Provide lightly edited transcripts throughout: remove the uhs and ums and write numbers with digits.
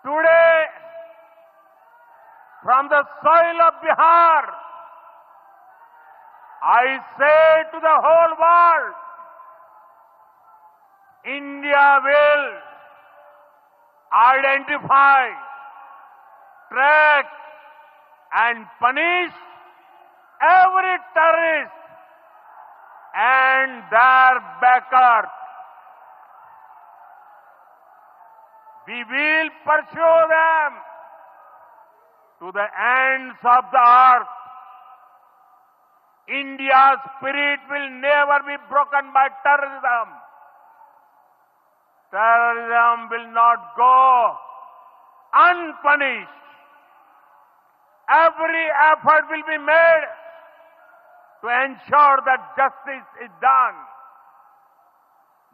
Today, from the soil of Bihar, I say to the whole world, India will identify, track and punish every terrorist and their backers. We will pursue them to the ends of the earth. India's spirit will never be broken by terrorism. Terrorism will not go unpunished. Every effort will be made to ensure that justice is done.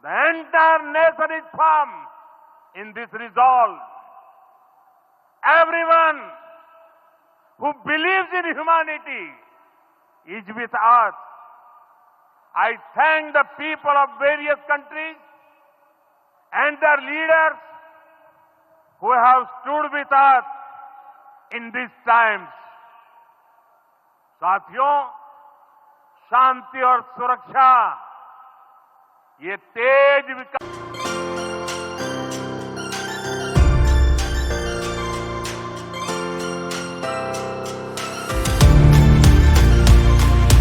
The entire nation is firm in this resolve. Everyone who believes in humanity is with us. I thank the people of various countries and their leaders who have stood with us in these times. साथियों, शांति और सुरक्षा ये तेज विकास